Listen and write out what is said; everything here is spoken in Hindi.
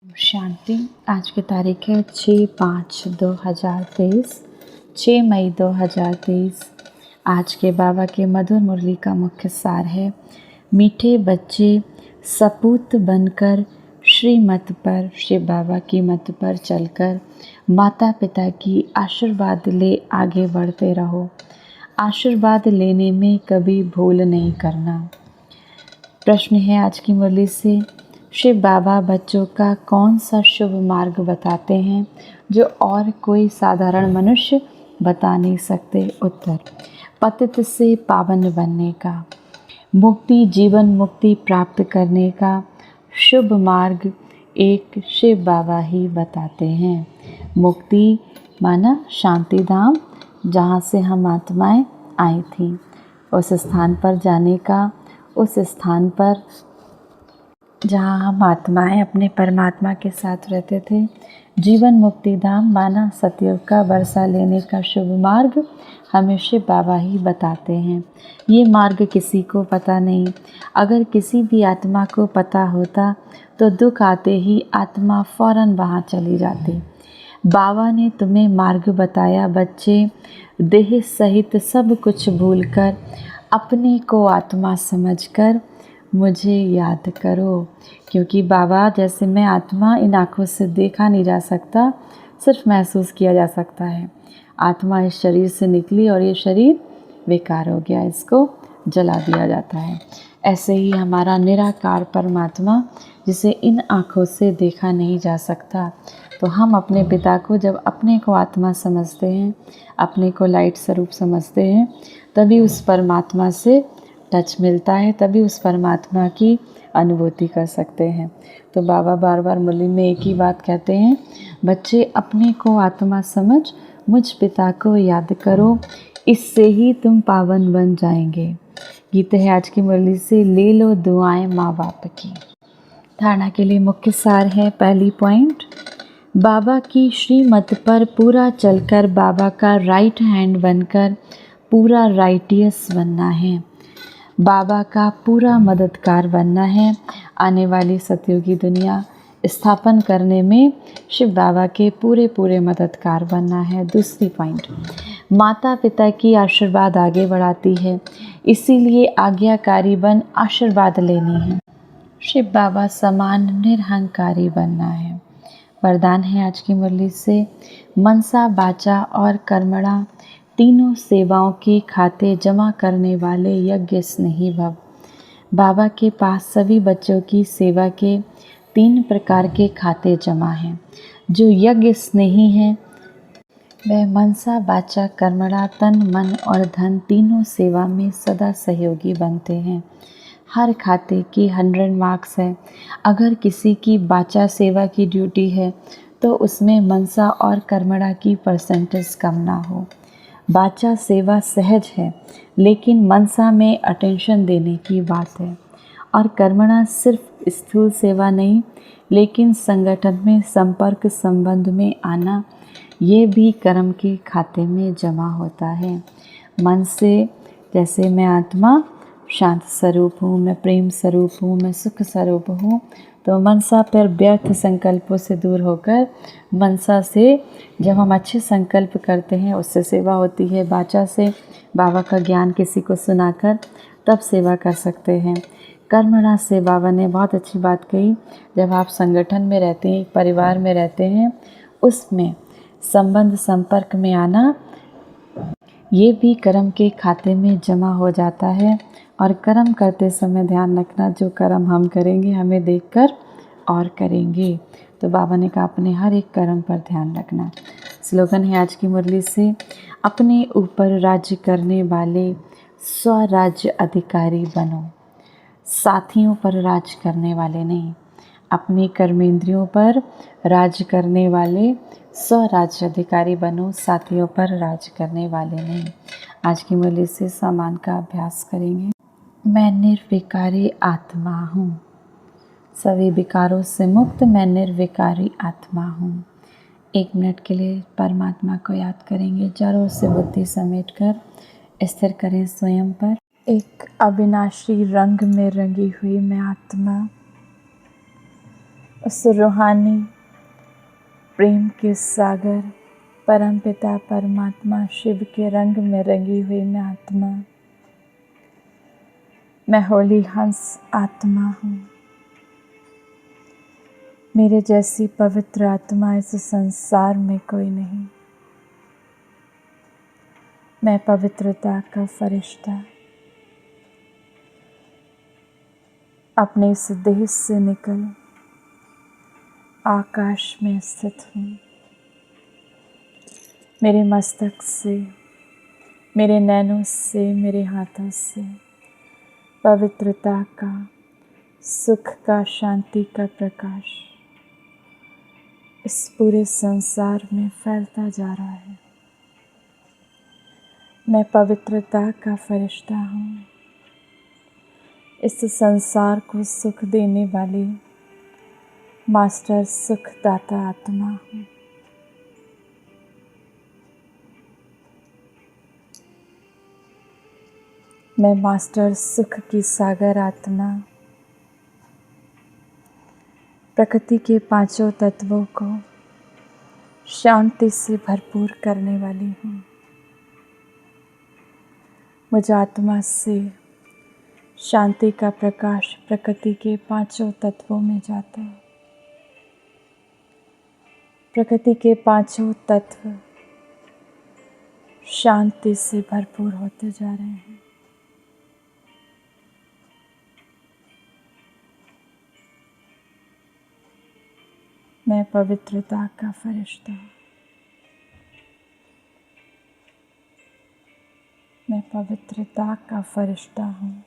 शांति। आज की तारीख है 6/5/2023, 6 मई 2023। आज के बाबा के मधुर मुरली का मुख्य सार है, मीठे बच्चे सपूत बनकर श्रीमत पर, शिव बाबा की मत पर चलकर माता पिता की आशीर्वाद ले आगे बढ़ते रहो। आशीर्वाद लेने में कभी भूल नहीं करना। प्रश्न है आज की मुरली से, शिव बाबा बच्चों का कौन सा शुभ मार्ग बताते हैं जो और कोई साधारण मनुष्य बता नहीं सकते। उत्तर, पतित से पावन बनने का, मुक्ति जीवन मुक्ति प्राप्त करने का शुभ मार्ग एक शिव बाबा ही बताते हैं। मुक्ति माना शांति धाम, जहाँ से हम आत्माएं आई थी, उस स्थान पर जाने का, उस स्थान पर जहाँ हम आत्माएं अपने परमात्मा के साथ रहते थे। जीवन मुक्ति धाम माना सतयुग का वर्षा लेने का शुभ मार्ग हमें शिव बाबा ही बताते हैं। ये मार्ग किसी को पता नहीं। अगर किसी भी आत्मा को पता होता तो दुख आते ही आत्मा फौरन वहाँ चली जाती। बाबा ने तुम्हें मार्ग बताया बच्चे, देह सहित सब कुछ भूलकर अपने को आत्मा समझकर मुझे याद करो। क्योंकि बाबा जैसे मैं आत्मा इन आँखों से देखा नहीं जा सकता, सिर्फ महसूस किया जा सकता है। आत्मा इस शरीर से निकली और ये शरीर बेकार हो गया, इसको जला दिया जाता है। ऐसे ही हमारा निराकार परमात्मा जिसे इन आँखों से देखा नहीं जा सकता, तो हम अपने पिता को जब अपने को आत्मा समझते हैं, अपने को लाइट स्वरूप समझते हैं, तभी उस परमात्मा से टच मिलता है, तभी उस परमात्मा की अनुभूति कर सकते हैं। तो बाबा बार बार मुरली में एक ही बात कहते हैं, बच्चे अपने को आत्मा समझ मुझ पिता को याद करो, इससे ही तुम पावन बन जाएंगे। गीत है आज की मुरली से, ले लो दुआएं माँ बाप की। धारणा के लिए मुख्य सार है, पहली पॉइंट, बाबा की श्रीमत पर पूरा चलकर बाबा का राइट हैंड बनकर पूरा राइटियस बनना है। बाबा का पूरा मददगार बनना है। आने वाली सतयुगी दुनिया स्थापन करने में शिव बाबा के पूरे मददगार बनना है। दूसरी पॉइंट, माता पिता की आशीर्वाद आगे बढ़ाती है, इसीलिए आज्ञाकारी बन आशीर्वाद लेनी है। शिव बाबा समान निरहंकारी बनना है। वरदान है आज की मुरली से, मनसा बाचा और कर्मणा तीनों सेवाओं के खाते जमा करने वाले यज्ञ स्नेही भव। बाबा के पास सभी बच्चों की सेवा के 3 प्रकार के खाते जमा हैं। जो यज्ञ स्नेही हैं वह मनसा बाचा कर्मणा तन मन और धन तीनों सेवा में सदा सहयोगी बनते हैं। हर खाते की 100 मार्क्स है। अगर किसी की बाचा सेवा की ड्यूटी है तो उसमें मनसा और कर्मणा की परसेंटेज कम ना हो। बाचा सेवा सहज है, लेकिन मनसा में अटेंशन देने की बात है। और कर्मणा सिर्फ स्थूल सेवा नहीं, लेकिन संगठन में संपर्क संबंध में आना, ये भी कर्म के खाते में जमा होता है। मन से जैसे मैं आत्मा शांत स्वरूप हूँ, मैं प्रेम स्वरूप हूँ, मैं सुख स्वरूप हूँ, तो मनसा पर व्यर्थ संकल्पों से दूर होकर मनसा से जब हम अच्छे संकल्प करते हैं उससे सेवा होती है। बाचा से बाबा का ज्ञान किसी को सुनाकर तब सेवा कर सकते हैं। कर्मणा से बाबा ने बहुत अच्छी बात कही, जब आप संगठन में रहते हैं, एक परिवार में रहते हैं, उसमें संबंध संपर्क में आना, ये भी कर्म के खाते में जमा हो जाता है। और कर्म करते समय ध्यान रखना, जो कर्म हम करेंगे हमें देखकर और करेंगे। तो बाबा ने कहा अपने हर एक कर्म पर ध्यान रखना। स्लोगन है आज की मुरली से, अपने ऊपर राज्य करने वाले स्वराज्य अधिकारी बनो, साथियों पर राज करने वाले नहीं। अपने कर्मेंद्रियों पर राज करने वाले स्वराज्य अधिकारी बनो, साथियों पर राज करने वाले नहीं। आज की मुरली से सामान का अभ्यास करेंगे। मैं निर्विकारी आत्मा हूँ, सभी विकारों से मुक्त मैं निर्विकारी आत्मा हूँ। 1 मिनट के लिए परमात्मा को याद करेंगे। चारों से बुद्धि समेटकर स्थिर करें स्वयं पर। एक अविनाशी रंग में रंगी हुई मैं आत्मा उस रूहानी प्रेम के सागर परमपिता परमात्मा शिव के रंग में रंगी हुई मैं आत्मा, मैं होली हंस आत्मा हूँ। मेरे जैसी पवित्र आत्मा इस संसार में कोई नहीं। मैं पवित्रता का फरिश्ता अपने इस देह से निकल आकाश में स्थित हूँ। मेरे मस्तक से, मेरे नैनों से, मेरे हाथों से पवित्रता का, सुख का, शांति का प्रकाश इस पूरे संसार में फैलता जा रहा है। मैं पवित्रता का फरिश्ता हूँ। इस संसार को सुख देने वाली मास्टर सुखदाता आत्मा हूँ। मैं मास्टर सुख की सागर आत्मा प्रकृति के पांचों तत्वों को शांति से भरपूर करने वाली हूँ। मुझ आत्मा से शांति का प्रकाश प्रकृति के पांचों तत्वों में जाता है। प्रकृति के पांचों तत्व शांति से भरपूर होते जा रहे हैं। मैं पवित्रता का फरिश्ता हूँ। मैं पवित्रता का फरिश्ता हूँ।